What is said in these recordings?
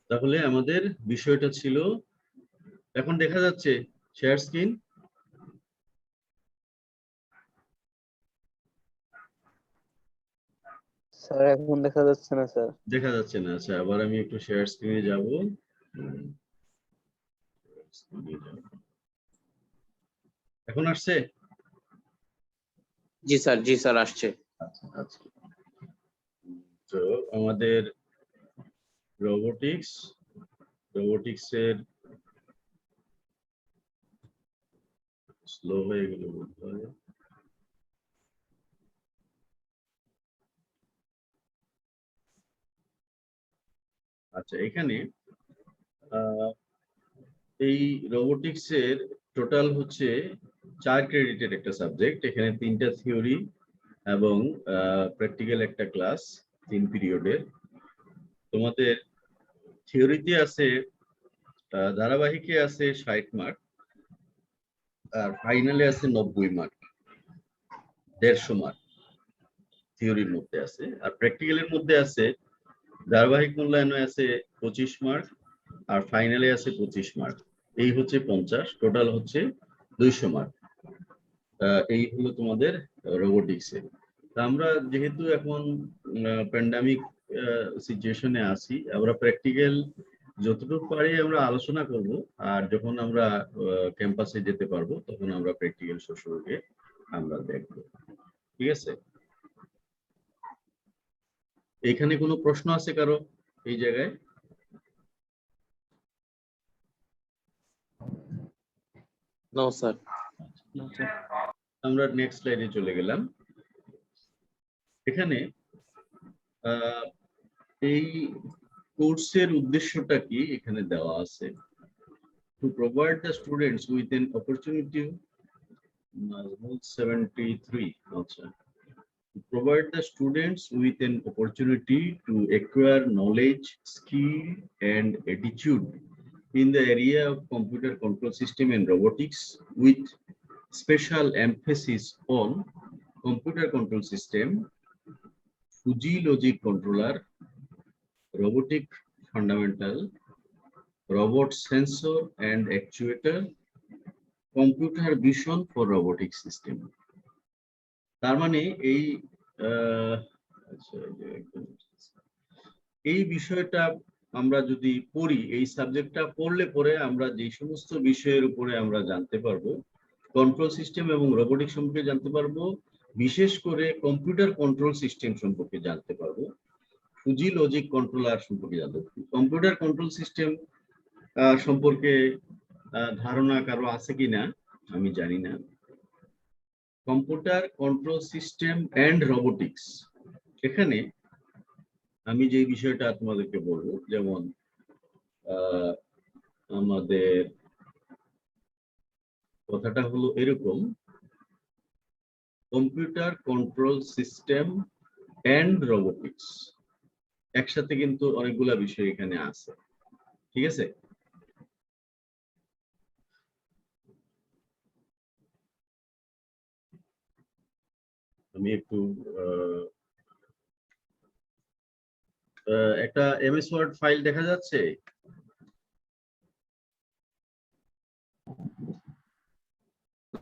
তাহলে আমাদের বিষয়টা ছিল, এখন দেখা যাচ্ছে শেয়ার স্ক্রিন? স্যার এখন দেখা যাচ্ছে না স্যার। দেখা যাচ্ছে না? আচ্ছা, আবার আমি একটু শেয়ার স্ক্রিনে যাব। এখন আসছে? জি স্যার আসছে। আচ্ছা আচ্ছা। তো আমাদের রোবোটিক্সের স্লো হয়ে গেল বলতে হয়। আচ্ছা, এখানে এই রোবোটিক্সের টোটাল হচ্ছে 4 ক্রেডিটের একটা সাবজেক্ট। এখানে 3টা থিওরি এবং প্র্যাকটিক্যাল একটা ক্লাস 3 পিরিয়ডের। তোমাদের থিওরিতে আছে, ধারাবাহিকে আছে 60 মার্ক, আর ফাইনালে আছে 90 মার্ক, 150 মার্ক থিওরির মধ্যে আছে। আর প্র্যাকটিক্যালের মধ্যে আছে, ধারাবাহিক মূল্যায়নে আছে 25 মার্ক, আর ফাইনালে আছে 25 মার্ক। এই হচ্ছে 50, টোটাল হচ্ছে 200 মার্ক। এই হলো তোমাদের রোবোটিক্সে। আমরা যেহেতু এখন প্যান্ডামিক সিচুয়েশনে আছি, আমরা প্র্যাকটিক্যাল যতটুকু পারি আমরা আলোচনা করব, আর যখন আমরা ক্যাম্পাসে যেতে পারবো তখন আমরা প্র্যাকটিক্যাল সশরীরে আমরা দেখব। ঠিক আছে? এখানে কোনো প্রশ্ন আছে কারো এই জায়গায়? No sir. আমরা নেক্সট স্লাইডে চলে গেলাম। এখানে এই কোর্সের উদ্দেশ্যটা কি এখানে দেওয়া আছে। To provide the students with an opportunity, 73, আচ্ছা, to provide the students with an opportunity to acquire knowledge, skill and attitude in the area of computer control system and robotics, with special emphasis on computer control system, Fuji logic controller, robotic fundamental, robot sensor and actuator, computer vision for robotic system. তার মানে এই এই বিষয়টা আমরা যদি পড়ি, এই সাবজেক্টটা পড়লে পরে আমরা যে সমস্ত বিষয়ের উপরে আমরা জানতে পারবো, কন্ট্রোল সিস্টেম এবং রোবোটিক সম্পর্কে জানতে পারবো, বিশেষ করে কম্পিউটার কন্ট্রোল সিস্টেম সম্পর্কে জানতে পারবো, ফুজি লজিক কন্ট্রোলার সম্পর্কে জানতে পারবো। কম্পিউটার কন্ট্রোল সিস্টেম সম্পর্কে ধারণা কারো আছে কিনা আমি জানি না। Computer control system and robotics, এখানে আমি যে বিষয়টা তোমাদেরকে বলবো, যেমন আমাদের কথাটা হলো এরকম, computer control system and robotics একসাথে কিন্তু অনেকগুলা বিষয় এখানে আছে। ঠিক আছে? আমি একটু একটা এমএস ওয়ার্ড ফাইল দেখা যাচ্ছে?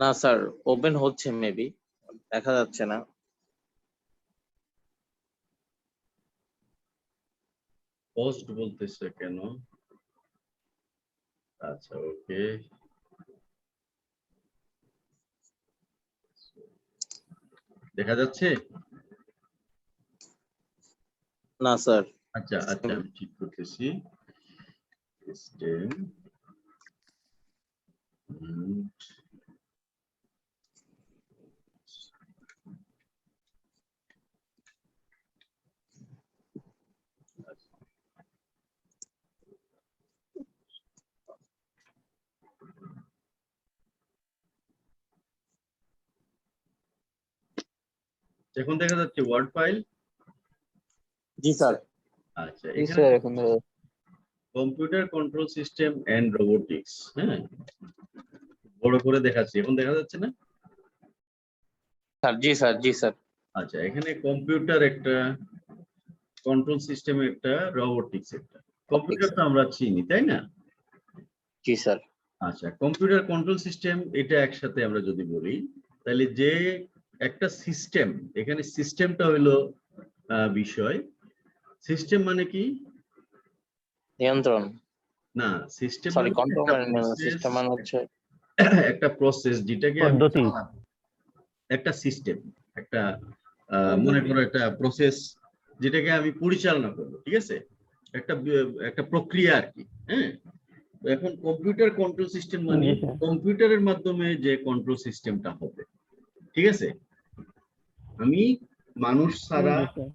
না স্যার, ওপেন হচ্ছে, মেবি দেখা যাচ্ছে না। পোস্ট বলতেছে কেন? আচ্ছা, ওকে, দেখা যাচ্ছে? না স্যার। আচ্ছা আচ্ছা, আমি ঠিক করতেছি। সিস্টেম এখন দেখা যাচ্ছে ওয়ার্ড ফাইল? জি স্যার। আচ্ছা, জি এখানে স্যার এখন দেখা যাচ্ছে। Computer control system and robotics, হ্যাঁ, বড় করে দেখাচ্ছি, এখন দেখা যাচ্ছে না? স্যার জি স্যার। আচ্ছা, এখানে কম্পিউটার একটা, কন্ট্রোল সিস্টেম একটা, রোবোটিক্স একটা। কম্পিউটার তো আমরা চিনি, তাই না? জি স্যার। আচ্ছা, কম্পিউটার কন্ট্রোল সিস্টেম এটা একসাথে আমরা যদি বলি, তাহলে যে একটা সিস্টেম, এখানে সিস্টেমটা হলো বিষয়। সিস্টেম মানে কি? নিয়ন্ত্রণ। না, সিস্টেম সরি, মানে কন্ট্রোল একটা মানে প্রসেস, সিস্টেম মানে হচ্ছে একটা প্রসেস যেটাকে আমি পদ্ধতি। একটা সিস্টেম, একটা মনে করো একটা প্রসেস যেটাকে আমি পরিচালনা করবো, ঠিক আছে? একটা প্রক্রিয়া আর কি। হ্যাঁ, এখন কম্পিউটার কন্ট্রোল সিস্টেম মানে জি স্যার। কম্পিউটারের মাধ্যমে যে কন্ট্রোল সিস্টেমটা হবে, ঠিক আছে? আমি মানুষ ছাড়া জি স্যার।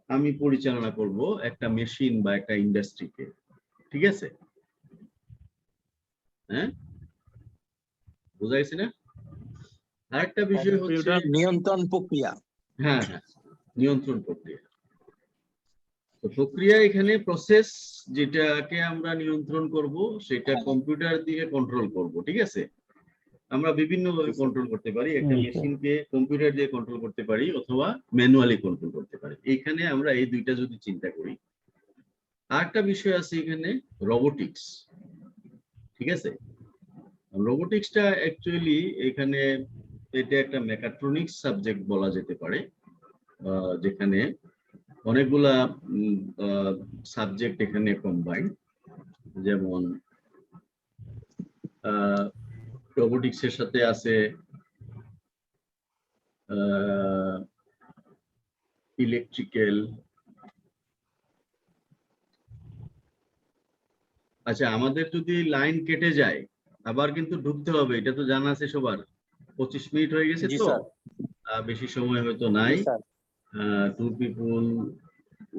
আমি পরিচালনা করব একটা মেশিন বা একটা ইন্ডাস্ট্রিকে, ঠিক আছে? হ্যাঁ, বোঝা গেছে না? আরেকটা বিষয় হচ্ছে নিয়ন্ত্রণ প্রক্রিয়া। হ্যাঁ হ্যাঁ, নিয়ন্ত্রণ প্রক্রিয়া। তো প্রক্রিয়া এখানে প্রসেস যেটাকে আমরা নিয়ন্ত্রণ করব সেটা কম্পিউটার দিয়ে কন্ট্রোল করব, ঠিক আছে? আমরা বিভিন্ন ভাবে কন্ট্রোল করতে পারি, একটা জি, স্যার। মেশিনকে কম্পিউটার দিয়ে কন্ট্রোল করতে পারি অথবা ম্যানুয়ালি কন্ট্রোল করতে পারি। এখানে আমরা এই দুইটা যদি চিন্তা করি, আরেকটা বিষয় আছে এখানে রোবোটিক্স, ঠিক আছে? রোবোটিক্সটা অ্যাকচুয়ালি এখানে এটা একটা মেকাট্রনিক্স সাবজেক্ট বলা যেতে পারে, যেখানে অনেকগুলা সাবজেক্ট এখানে কম্বাইন, যেমন রোবোটিক্স এর সাথে আছে ইলেকট্রিক্যাল। আচ্ছা, আমাদের যদি লাইন কেটে যায় আবার কিন্তু ঢুকতে হবে, এটা তো জানা আছে সবার। 25 মিনিট হয়ে গেছে জি তো, স্যার। বেশি সময় হয়তো নাই। জি স্যার। 2 পিপল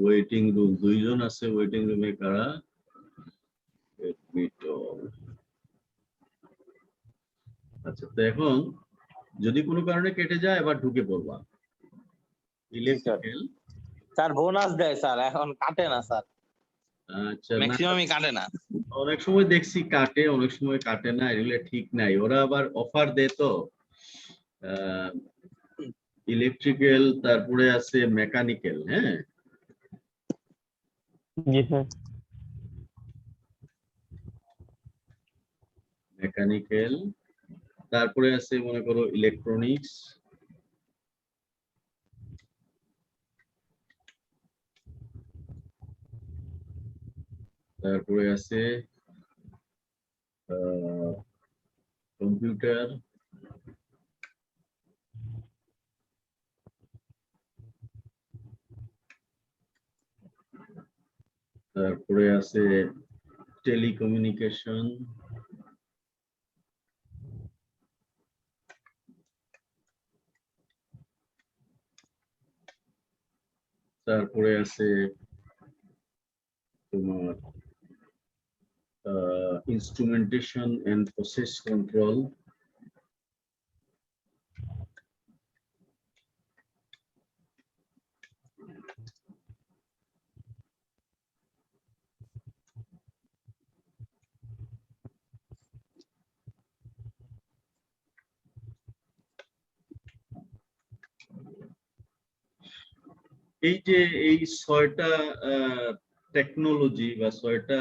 ওয়েটিং রুম, 2 জন আছে ওয়েটিং রুমে। কারা? আচ্ছা, তো এখন যদি কোনো কারণে কেটে যায় আবার ঢুকে পড়বা। ইলেকট্রিক্যাল। স্যার বোনাস দেয় স্যার, এখন কাটে না স্যার, আচ্ছা, না ম্যাক্সিমামই কাটে না। অনেক সময় দেখছি কাটে, অনেক সময় কাটে না, এগুলো ঠিক নাই। ওরা আবার অফার দেয় তো। ইলেকট্রিক্যাল, তারপরে আছে মেকানিক্যাল। হ্যাঁ, জি স্যার। মেকানিক্যাল, তারপরে আছে মনে করো ইলেকট্রনিক্স, তারপরে আছে কম্পিউটার, তারপরে আছে টেলিকমিউনিকেশন, তারপরে আছে তোমার ইনস্ট্রুমেন্টেশন এন্ড প্রসেস কন্ট্রোল, এই যে এই 6টা টেকনোলজি বা 6টা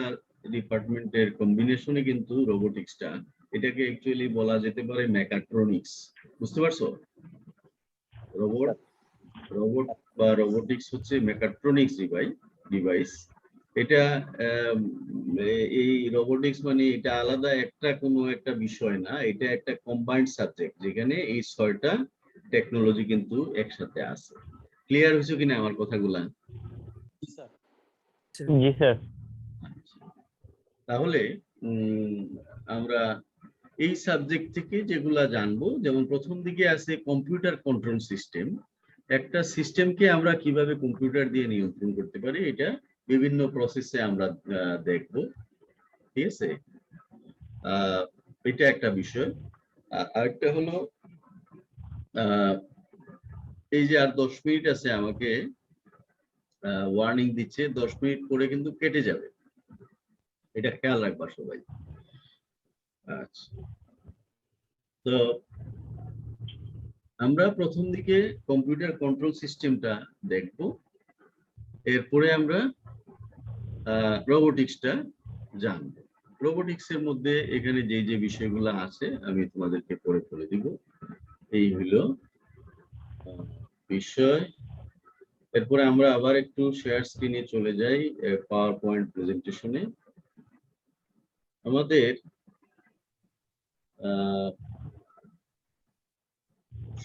ডিপার্টমেন্টের কম্বিনেশনে কিন্তু রোবোটিক্সটা, এটাকে অ্যাকচুয়ালি বলা যেতে পারে মেকাট্রনিক্স। বুঝতে পারছো? রোবট রোবট বা রোবোটিক্স হচ্ছে মেকাট্রনিক্স ডিভাইস। এটা এই রোবোটিক্স মানে এটা আলাদা একটা কোনো একটা বিষয় না, এটা একটা কম্বাইন্ড সাবজেক্ট যেখানে এই 6টা টেকনোলজি কিন্তু একসাথে আছে। ক্লিয়ার হয়েছে কিনা আমার কথাগুলা? জি স্যার। তাহলে আমরা এই সাবজেক্ট থেকে যেগুলা জানবো, যেমন প্রথম দিকে আছে কম্পিউটার কন্ট্রোল সিস্টেম। একটা সিস্টেমকে আমরা কিভাবে কম্পিউটার দিয়ে নিয়ন্ত্রণ করতে পারি, এটা বিভিন্ন প্রসেসে আমরা দেখব, ঠিক আছে? এটা একটা বিষয়। আরেকটা হলো এই যে আর 10 মিনিট আছে, আমাকে ওয়ার্নিং দিচ্ছে 10 মিনিট পরে কিন্তু কেটে যাবে, এটা খেয়াল রাখবা সবাই। আচ্ছা, তো আমরা প্রথম দিকে কম্পিউটার কন্ট্রোল সিস্টেমটা দেখব, এরপরে আমরা রোবোটিক্সটা জানবো। রোবোটিক্স এর মধ্যে এখানে যে যে বিষয়গুলো আছে আমি তোমাদেরকে পড়ে বলে দিব। এই হলো বিষয়। এরপরে আমরা আবার একটু শেয়ার স্ক্রিনে চলে যাই, পাওয়ার পয়েন্ট প্রেজেন্টেশনে। আমাদের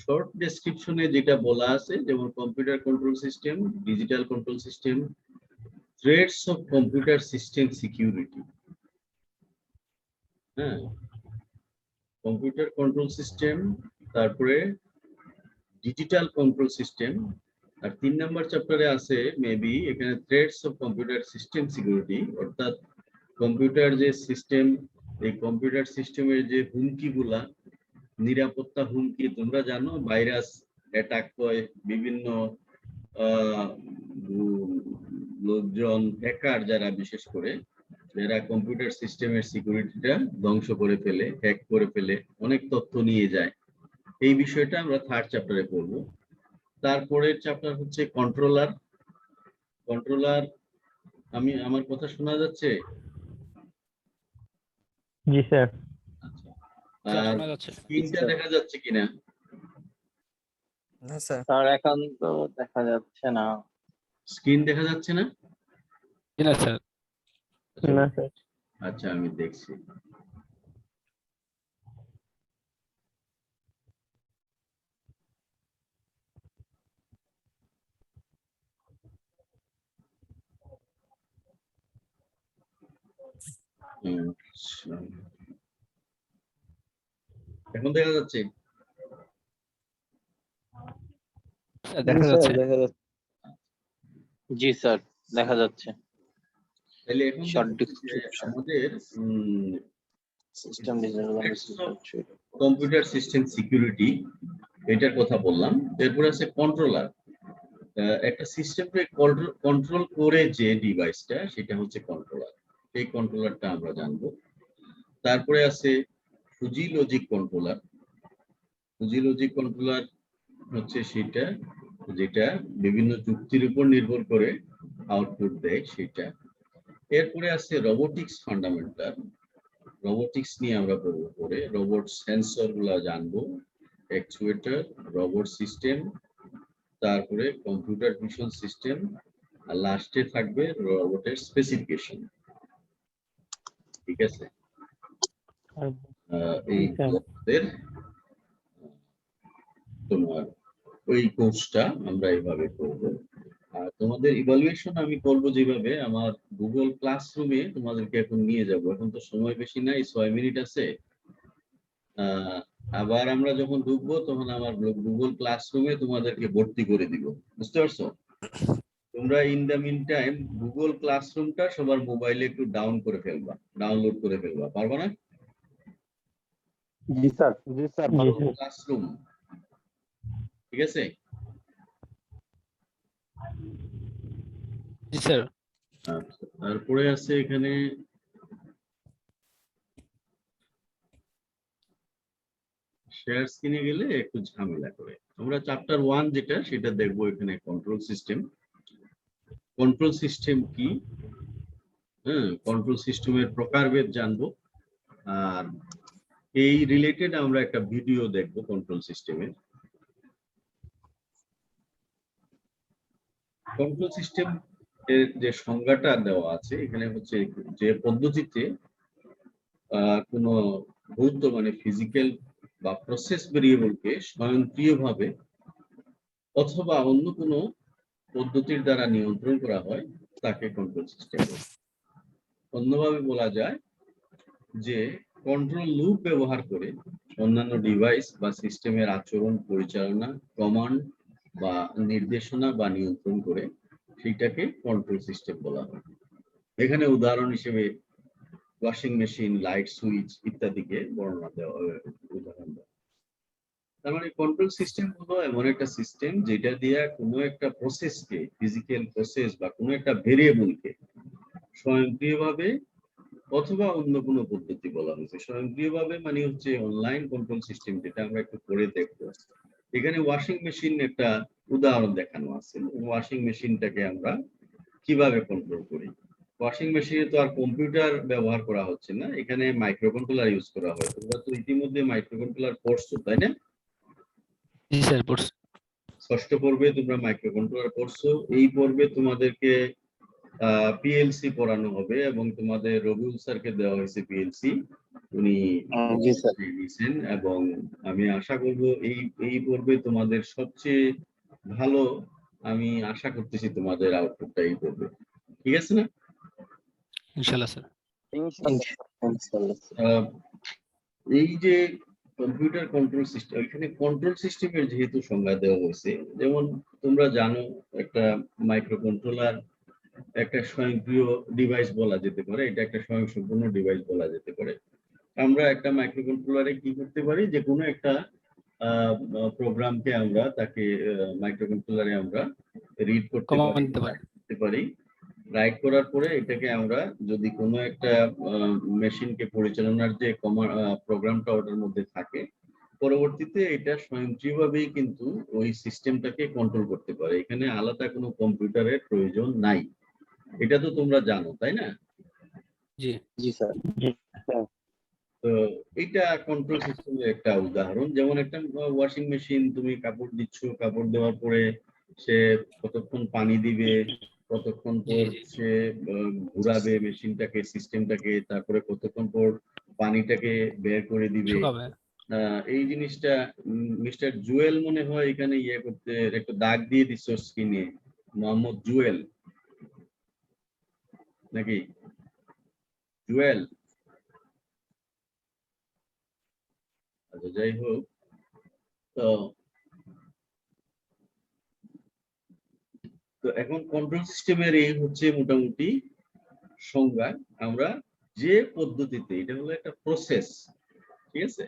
শর্ট ডেসক্রিপশনে যেটা বলা আছে, যেমন computer control system, digital control system, threats of computer system security. হ্যাঁ, কম্পিউটার কন্ট্রোল সিস্টেম, তারপরে ডিজিটাল কন্ট্রোল সিস্টেম, আর 3 নাম্বার চ্যাপ্টারে আছে মেবি এখানে threats of computer system security, অর্থাৎ কম্পিউটার যে সিস্টেম, এই কম্পিউটার সিস্টেমের যে হুমকিগুলা, নিরাপত্তা হুমকি, তোমরা জানো ভাইরাস অ্যাটাক হয়, বিভিন্ন লোকজন হ্যাকার যারা, বিশেষ করে যারা কম্পিউটার সিস্টেমের সিকিউরিটিটা ধ্বংস করে ফেলে, হ্যাক করে ফেলে, অনেক তথ্য নিয়ে যায়। এই বিষয়টা আমরা 3rd চ্যাপ্টারে পড়বো। তারপরের চ্যাপ্টার হচ্ছে কন্ট্রোলার। কন্ট্রোলার, আমার কথা শোনা যাচ্ছে? জি স্যার। আচ্ছা, স্যার আর শোনা যাচ্ছে। স্ক্রিনটা দেখা যাচ্ছে কিনা? না স্যার। স্যার এখন তো দেখা যাচ্ছে না। স্ক্রিন দেখা যাচ্ছে না? জি না স্যার। না স্যার। আচ্ছা, আমি দেখছি। আচ্ছা, এখন দেখা যাচ্ছে? স্যার দেখা স্যার যাচ্ছে। দেখা যাচ্ছে। জি স্যার, দেখা যাচ্ছে। তাহলে এখন শর্ট দেখো যে ডিসক্রিপশন আমাদের system design computer system security, এটার কথা বললাম। এরপরে আছে কন্ট্রোলার। একটা সিস্টেমকে কন্ট্রোল করে যে ডিভাইসটা, সেটা হচ্ছে কন্ট্রোলার। এই কন্ট্রোলারটা আমরা জানবো। তারপরে আছে Fuji logic controller. Fuji logic controller হচ্ছে সেটা যেটা বিভিন্ন যুক্তির উপর নির্ভর করে আউটপুট দেয় সেটা। এরপরে আছে রোবোটিক্স ফান্ডামেন্টাল। রোবোটিক্স নিয়ে আমরা পড়বো পরে। রোবট সেন্সর গুলা জানবো, অ্যাকচুয়েটর, রোবট সিস্টেম, তারপরে কম্পিউটার ভিশন সিস্টেম, আর লাস্টে থাকবে রোবটের স্পেসিফিকেশন। ঠিক আছে? এই আমাদের তোমার ওই কোর্সটা আমরা এইভাবে করবো। আর তোমাদের ইভালুয়েশন আমি করবো যেভাবে, আমার গুগল ক্লাসরুমে তোমাদেরকে এখন নিয়ে যাব। এখন তো সময় বেশি নাই, 6 মিনিট আছে। আবার আমরা যখন ঢুকবো তখন আমার গুগল ক্লাসরুমে তোমাদেরকে ভর্তি করে দিব। বুঝতে পারছো? তোমরা in the meantime Google ক্লাসরুমটা সবার মোবাইলে একটু ডাউনলোড করে ফেলবা। পারবা না? জি স্যার। জি স্যার। ক্লাসরুম, ঠিক আছে? জি স্যার। আচ্ছা, তারপরে আছে এখানে শেয়ার স্ক্রিনে গেলে একটু ঝামেলা করে। আমরা চ্যাপ্টার 1 যেটা, সেটা দেখবো এখানে কন্ট্রোল সিস্টেম। কন্ট্রোল সিস্টেম কি? হ্যাঁ, কন্ট্রোল সিস্টেমের প্রকারভেদ জানবো। আর এই রিলেটেড আমরা একটা ভিডিও দেখবো কন্ট্রোল সিস্টেমের। কন্ট্রোল সিস্টেম এর যে সংজ্ঞাটা দেওয়া আছে এখানে হচ্ছে, যে পদ্ধতিতে কোনো ভৌত মানে ফিজিক্যাল বা প্রসেস ভেরিয়েবলকে স্বয়ংক্রিয়ভাবে অথবা অন্য কোনো পদ্ধতির দ্বারা নিয়ন্ত্রণ করা হয় তাকে কন্ট্রোল সিস্টেম বলে। অন্যভাবে বলা যায় যে কন্ট্রোল লুপ ব্যবহার করে অন্যান্য ডিভাইস বা সিস্টেমের আচরণ পরিচালনা, কমান্ড বা নির্দেশনা বা নিয়ন্ত্রণ করে, সেটাকে কন্ট্রোল সিস্টেম বলা হয়। এখানে উদাহরণ হিসেবে ওয়াশিং মেশিন, লাইট সুইচ ইত্যাদিকে বর্ণনা দেওয়া, উদাহরণ দেওয়া। তার মানে কন্ট্রোল সিস্টেম হলো এমন একটা সিস্টেম যেটা দিয়ে কোনো একটা প্রসেসকে, ফিজিক্যাল প্রসেস বা কোনো একটা ভেরিয়েবলকে স্বয়ংক্রিয়ভাবে অথবা অন্য কোনো পদ্ধতি বলা হয়েছে। স্বয়ংক্রিয়ভাবে মানে হচ্ছে অনলাইন কন্ট্রোল সিস্টেম, যেটা আমরা একটু পরে দেখবো। এখানে ওয়াশিং মেশিন একটা উদাহরণ দেখানো আছে। ওয়াশিং মেশিনটাকে আমরা কিভাবে কন্ট্রোল করি। ওয়াশিং মেশিনে তো আর কম্পিউটার ব্যবহার করা হচ্ছে না, এখানে মাইক্রো কন্ট্রোলার ইউজ করা হয়। তোমরা তো ইতিমধ্যে মাইক্রো কন্ট্রোলার পড়ছো তাই না? জি স্যার পড়ছি। ষষ্ঠ পর্বে তোমরা মাইক্রো কন্ট্রোলার পড়ছো, এই পর্বে তোমাদেরকে পিএলসি পড়ানো হবে এবং তোমাদের রবিউল স্যারকে দেওয়া হয়েছে পিএলসি, উনি জি স্যার। দিয়েছেন এবং আমি আশা করব এই পর্বে তোমাদের সবচেয়ে ভালো, আমি আশা করতেছি তোমাদের আউটপুটটা এই পর্বে, ঠিক আছে না? ইনশাআল্লাহ স্যার। ইনশাআল্লাহ। এই যে কম্পিউটার কন্ট্রোল সিস্টেম, এখানে কন্ট্রোল সিস্টেমের যেহেতু সংজ্ঞা দেওয়া হয়েছে, যেমন তোমরা জানো একটা মাইক্রো কন্ট্রোলার একটা স্বয়ংক্রিয় ডিভাইস বলা যেতে পারে, এটা একটা স্বয়ংসম্পূর্ণ ডিভাইস বলা যেতে পারে। আমরা একটা মাইক্রো কন্ট্রোলারে কি করতে পারি, যে কোনো একটা প্রোগ্রামকে আমরা তাকে মাইক্রো কন্ট্রোলারে আমরা রিড করতে কমান্ড দিতে পারি। পারি। রাইট করার পরে এটাকে আমরা যদি কোনো একটা মেশিনকে পরিচালনার যে প্রোগ্রামটা ওটার মধ্যে থাকে, পরবর্তীতে এটা স্বয়ংক্রিয়ভাবেই কিন্তু ওই সিস্টেমটাকে কন্ট্রোল করতে পারে, এখানে আলাদা কোনো কম্পিউটারের প্রয়োজন নাই। এটা তো তোমরা জানো তাই না? জি জি স্যার। তো এটা কন্ট্রোল সিস্টেমের একটা উদাহরণ। যেমন একটা ওয়াশিং মেশিন, তুমি কাপড় দিচ্ছ, কাপড় দেওয়ার পরে সে কতক্ষণ পানি দিবে, কতক্ষণ পর সে ঘুরাবে মেশিনটাকে, সিস্টেমটাকে, তারপরে কতক্ষণ পর পানিটাকে বের করে দিবে। শুকাবে। এই জিনিসটা মিস্টার জুয়েল মনে হয় এখানে ইয়ে করতে একটা দাগ দিয়ে দিচ্ছ স্ক্রিনে, মোহাম্মদ জুয়েল নাকি? জুয়েল, আচ্ছা যাই হোক, তো এখন কন্ট্রোল সিস্টেমের এই হচ্ছে মোটামুটি সংজ্ঞা। আমরা যে পদ্ধতিতে, এটা হলো একটা প্রসেস, ঠিক আছে?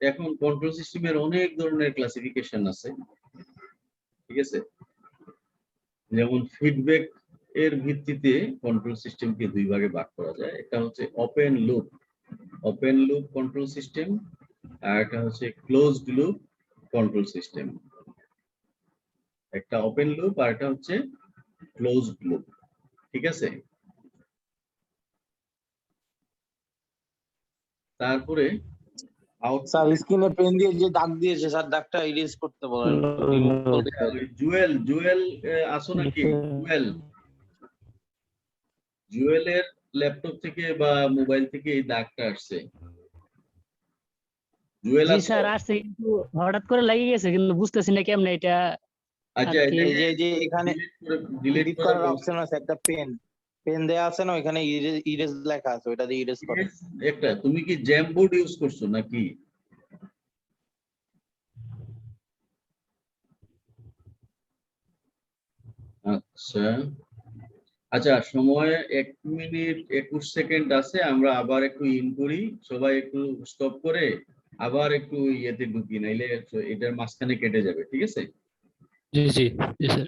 এখন কন্ট্রোল সিস্টেমের অনেক ধরনের ক্লাসিফিকেশন আছে, ঠিক আছে? যেমন ফিডব্যাক এর ভিত্তিতে কন্ট্রোল সিস্টেমকে দুই ভাগে ভাগ করা যায়। একটা হচ্ছে ওপেন লুপ কন্ট্রোল সিস্টেম, আর একটা হচ্ছে ক্লোজড লুপ কন্ট্রোল সিস্টেম। একটা ওপেন লুপ আর একটা হচ্ছে ক্লোজড লুপ, ঠিক আছে? তারপরে স্যার স্ক্রিনে পেন দিয়ে যে দাগ দিয়েছে স্যার, দাগটা ইরেজ করতে বলেন। জুয়েল আসো নাকি? জুয়েলের ল্যাপটপ থেকে বা মোবাইল থেকে এই দাগটা আসছে। জুয়েল জি আসো? স্যার আসছে, কিন্তু হঠাৎ করে লেগে গেছে, কিন্তু বুঝতেছি না কেমনে এটা। আচ্ছা, আর কি? এই যে এখানে ডিলিট ডিলিট করার অপশন আছে, একটা পেন দেয়া আছে না, ওখানে ইরেজ লেখা আছে, ওটা দিয়ে ইরেজ করো। একটা, তুমি কি জ্যামবোর্ড ইউজ করছো নাকি? আচ্ছা আচ্ছা, সময় 1 মিনিট 21 সেকেন্ড আছে, আমরা আবার একটু ইন করি, সবাই একটু স্টপ করে আবার একটু ইয়েতে ঢুকি, নাইলে এটার মাঝখানে কেটে যাবে, ঠিক আছে? জি জি জি স্যার।